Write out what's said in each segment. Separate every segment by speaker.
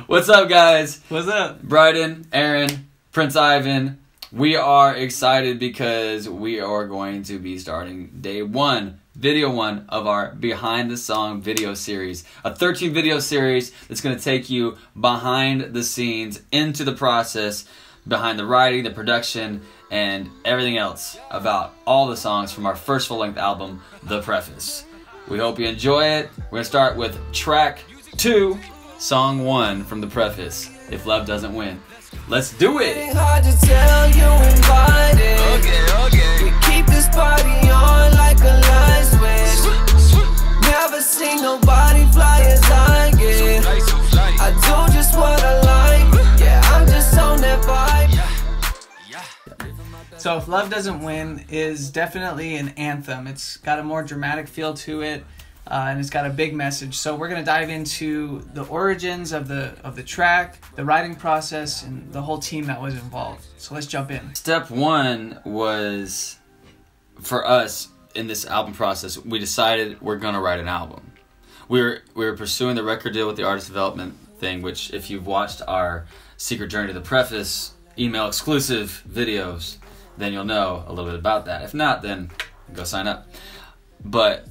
Speaker 1: What's up, guys?
Speaker 2: What's up?
Speaker 1: Bryden, Aaron, Prince Ivan. We are excited because we are going to be starting day one, video one of our Behind the Song video series. A 13 video series that's going to take you behind the scenes, into the process, behind the writing, the production, and everything else about all the songs from our first full-length album, The Preface. We hope you enjoy it. We're going to start with track 2, song 1 from The Preface, If Love Doesn't Win. Let's do it!
Speaker 3: Hard to tell you invited. Okay. We keep this party on like a light switch. Never seen nobody fly as I get. I do just what I like. Yeah, I'm just on that vibe.
Speaker 2: So If Love Doesn't Win is definitely an anthem. It's got a more dramatic feel to it, and it's got a big message. So we're going to dive into the origins of the track, the writing process, and the whole team that was involved. So let's jump in.
Speaker 1: Step 1 was, for us, in this album process, we decided we're going to write an album. We were pursuing the record deal with the artist development thing, which if you've watched our Secret Journey to the Preface email exclusive videos, then you'll know a little bit about that. If not, then go sign up. But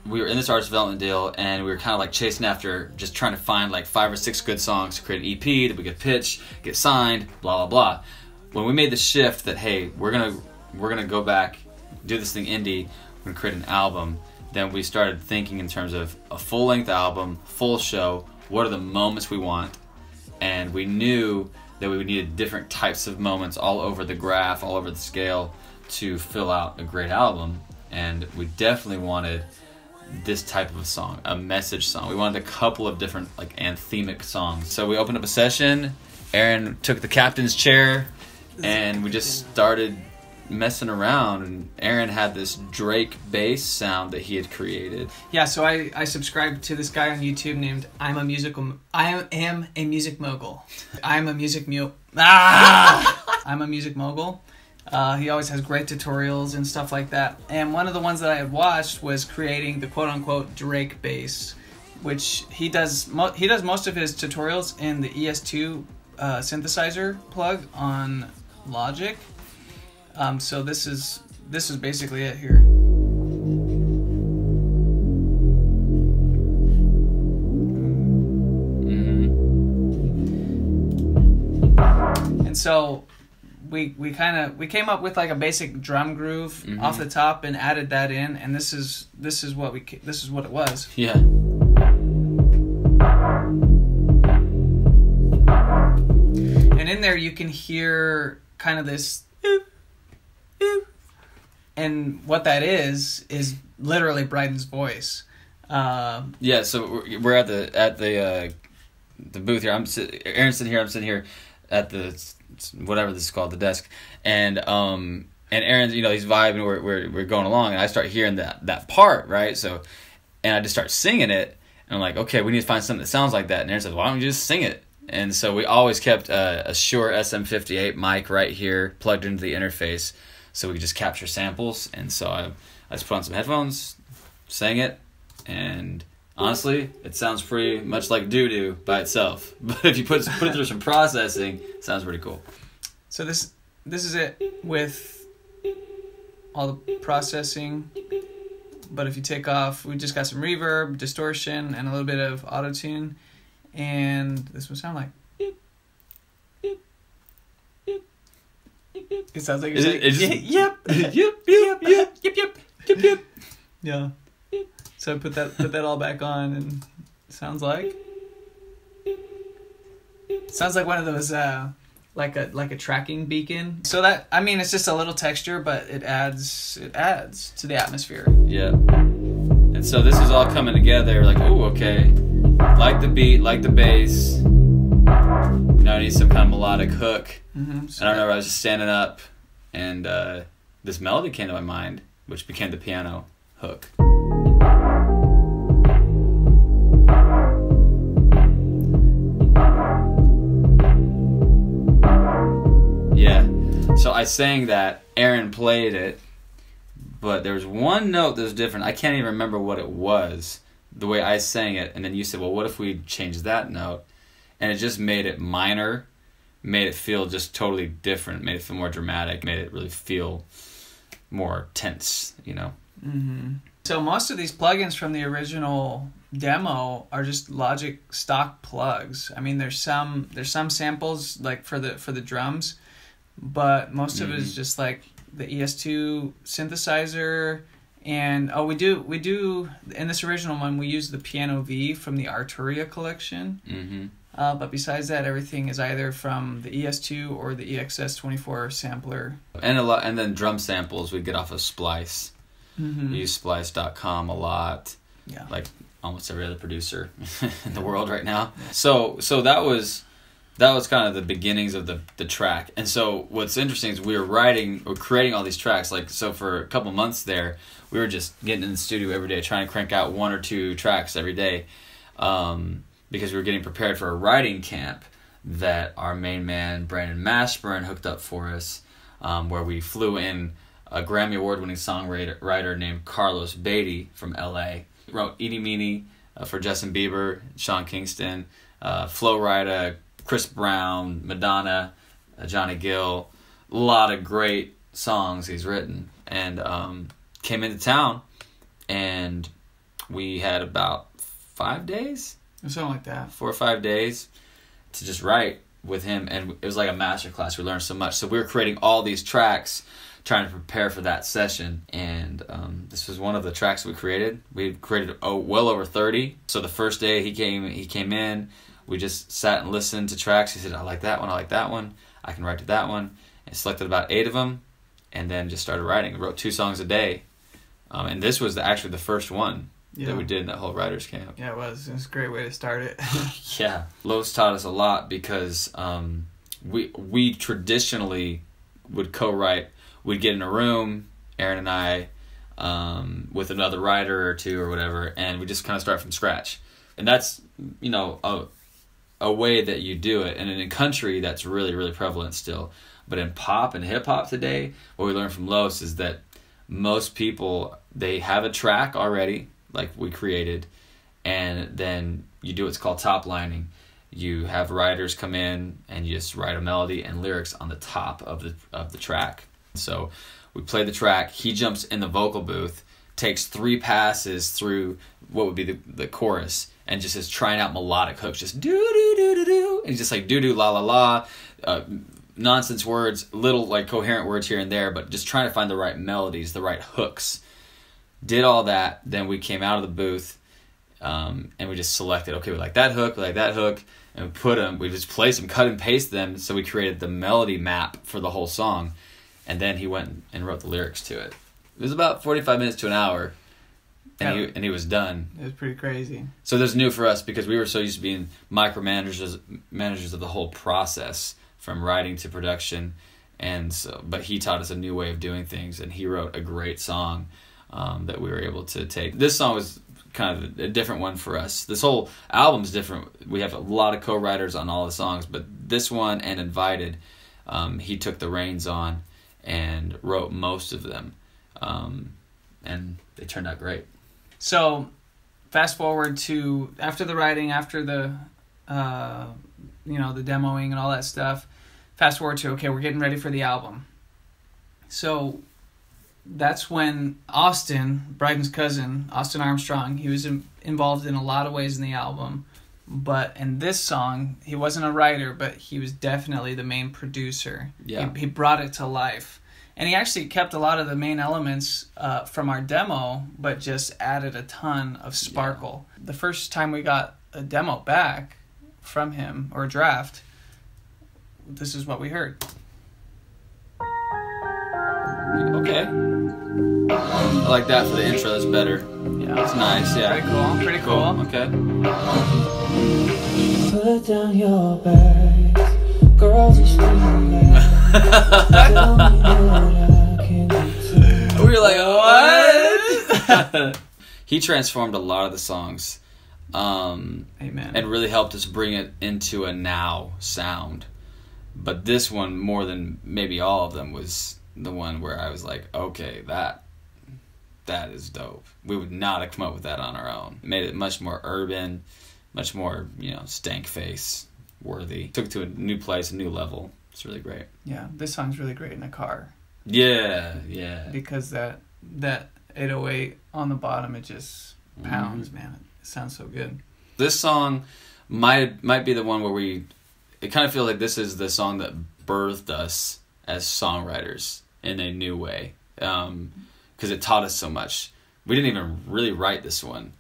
Speaker 1: we were in this artist development deal, and we were kind of like chasing after just trying to find like 5 or 6 good songs to create an EP that we could pitch, get signed, blah blah blah. When we made the shift that hey, we're gonna go back, do this thing indie, we're gonna create an album, then we started thinking in terms of a full-length album, full show. What are the moments we want? And we knew that we needed different types of moments all over the graph, all over the scale to fill out a great album. And we definitely wanted this type of a song, a message song. We wanted a couple of different like anthemic songs. So we opened up a session, Aaron took the captain's chair, and we just started messing around, and Aaron had this Drake bass sound that he had created.
Speaker 2: Yeah, so I subscribed to this guy on YouTube named I am a music mogul. I'm a music mogul. He always has great tutorials and stuff like that. And one of the ones that I had watched was creating the quote-unquote Drake bass, which he does most of his tutorials in the ES2 synthesizer plug on Logic. So this is basically it here. And so we came up with like a basic drum groove off the top and added that in, and this is what it was.
Speaker 1: Yeah.
Speaker 2: And in there you can hear kind of this, and what that is literally Bryden's voice.
Speaker 1: Yeah. So we're at the booth here. Aaron's sitting here. I'm sitting here at the whatever this is called, the desk, and Aaron's, he's vibing, we're going along, and I start hearing that part, right? So, and I just start singing it, and I'm like, okay, we need to find something that sounds like that. And Aaron says, why don't you just sing it? And so we always kept a Shure SM58 mic right here plugged into the interface, so we could just capture samples. And so I just put on some headphones, sang it, and honestly, it sounds pretty much like doo-doo by itself. But if you put it through some processing, it sounds pretty cool.
Speaker 2: So this is it with all the processing. But if you take off, we just got some reverb, distortion, and a little bit of auto-tune. And this would sound like... It sounds like you're saying, yep, yep. Yeah. So put that all back on, and it sounds like one of those like a tracking beacon. So that, I mean, it's just a little texture, but it adds to the atmosphere.
Speaker 1: Yeah. And so this is all coming together. Like, oh, okay, like the beat, like the bass. I need some kind of melodic hook.
Speaker 2: So
Speaker 1: and I remember I was just standing up, and this melody came to my mind, which became the piano hook. Yeah, so I sang that, Aaron played it, but there was one note that was different. I can't even remember what it was, the way I sang it, and then you said, well, what if we change that note? and it just made it minor, made it feel just totally different, made it feel more dramatic, made it really feel more tense, you know.
Speaker 2: Mm-hmm. So most of these plugins from the original demo are just Logic stock plugs. I mean, there's some samples like for the drums, but most of it is just like the ES2 synthesizer. And we do in this original one we use the Piano V from the Arturia collection. Mm-hmm. But besides that, everything is either from the ES2 or the EXS24 sampler.
Speaker 1: And then drum samples we get off of Splice.
Speaker 2: Mm-hmm.
Speaker 1: We use Splice.com a lot.
Speaker 2: Yeah.
Speaker 1: Like almost every other producer in the world right now. So that was kind of the beginnings of the track. And so what's interesting is we're creating all these tracks. Like, so for a couple months there, we were just getting in the studio every day, trying to crank out 1 or 2 tracks every day, because we were getting prepared for a writing camp that our main man, Brandon Mashburn, hooked up for us, where we flew in a Grammy Award-winning songwriter named Carlos Beatty from L.A. He wrote Eeny Meeny for Justin Bieber, Sean Kingston, Flo Rida, Chris Brown, Madonna, Johnny Gill. A lot of great songs he's written. And came into town, and we had about 5 days?
Speaker 2: Something like that.
Speaker 1: 4 or 5 days to just write with him, and it was like a masterclass. We learned so much. So we were creating all these tracks, trying to prepare for that session, and this was one of the tracks we created. We created well over 30. So the first day he came in, we just sat and listened to tracks. He said, I like that one, I can write to that one, and selected about 8 of them, and then just started writing. We wrote 2 songs a day, and this was actually the first one that we did in that whole writers camp.
Speaker 2: Yeah, it was a great way to start it.
Speaker 1: Yeah, Los taught us a lot because we traditionally would co-write. We'd get in a room, Aaron and I, with another writer or 2 or whatever, and we just kind of start from scratch. And that's, you know, a way that you do it. And in country, that's really, really prevalent still. But in pop and hip-hop today, what we learned from Los is that most people, they have a track already, like we created, and then you do what's called toplining. You have writers come in, and you just write a melody and lyrics on the top of the track. So we play the track, he jumps in the vocal booth, takes 3 passes through what would be the chorus, and just is trying out melodic hooks, just do-do-do-do-do, and he's just like do-do, la-la-la, nonsense words, little like coherent words here and there, but just trying to find the right melodies, the right hooks. Did all that, then we came out of the booth, and we just selected, okay, we like that hook, and we put them, we just placed them, cut and paste them, so we created the melody map for the whole song. And then he went and wrote the lyrics to it. It was about 45 minutes to an hour, and he was done.
Speaker 2: It was pretty crazy.
Speaker 1: So this is new for us because we were so used to being managers of the whole process, from writing to production, and so. But he taught us a new way of doing things, and he wrote a great song that we were able to take. This song was kind of a different one for us. This whole album's different. We have a lot of co-writers on all the songs, but this one and Invited, he took the reins on and wrote most of them, and they turned out great.
Speaker 2: So fast forward to after the writing, after the the demoing and all that stuff, fast forward to, okay, we're getting ready for the album. So that's when Austin, Bryden's cousin, Austin Armstrong, he was involved in a lot of ways in the album, but in this song, he wasn't a writer, but he was definitely the main producer.
Speaker 1: Yeah.
Speaker 2: He brought it to life. And he actually kept a lot of the main elements from our demo, but just added a ton of sparkle. Yeah. The first time we got a demo back from him, or a draft, this is what we heard.
Speaker 1: Okay. I like that for the intro, that's better.
Speaker 2: Yeah.
Speaker 1: That's nice, yeah.
Speaker 2: Pretty cool.
Speaker 1: Okay.
Speaker 3: Put down your bags, girls are screaming.
Speaker 1: We were like, what? He transformed a lot of the songs,
Speaker 2: Amen.
Speaker 1: and really helped us bring it into a now sound. But this one, more than maybe all of them, was the one where I was like, okay, that is dope. We would not have come up with that on our own. It made it much more urban, much more, stank face, worthy. Took it to a new place, a new level. It's really great.
Speaker 2: Yeah, this song's really great in a car.
Speaker 1: Yeah, yeah.
Speaker 2: Because that 808 on the bottom, it just pounds, man. It sounds so good.
Speaker 1: This song might be the one where it kind of feels like this is the song that birthed us as songwriters in a new way, because it taught us so much. We didn't even really write this one,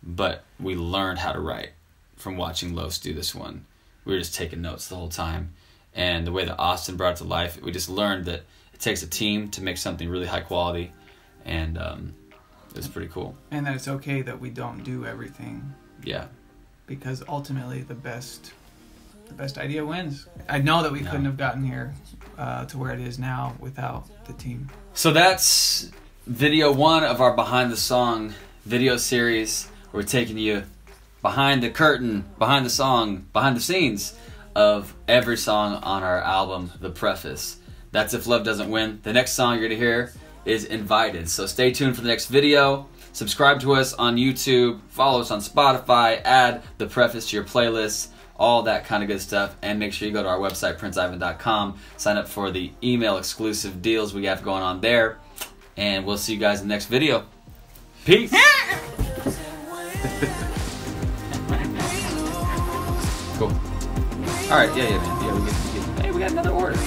Speaker 1: but we learned how to write from watching Los do this one. We were just taking notes the whole time, and the way that Austin brought it to life, we just learned that it takes a team to make something really high quality, and it's pretty cool.
Speaker 2: And that it's okay that we don't do everything.
Speaker 1: Yeah.
Speaker 2: Because ultimately the best idea wins. I know that we couldn't have gotten here to where it is now without the team.
Speaker 1: So that's video 1 of our Behind the Song video series. We're taking you behind the curtain, behind the song, behind the scenes of every song on our album, The Preface. That's If Love Doesn't Win. The next song you're going to hear is Invited. So stay tuned for the next video. Subscribe to us on YouTube. Follow us on Spotify. Add The Preface to your playlist. All that kind of good stuff. And make sure you go to our website, princeivan.com. Sign up for the email exclusive deals we have going on there. And we'll see you guys in the next video. Peace. Cool. Alright, yeah, man. Yeah, we got another order.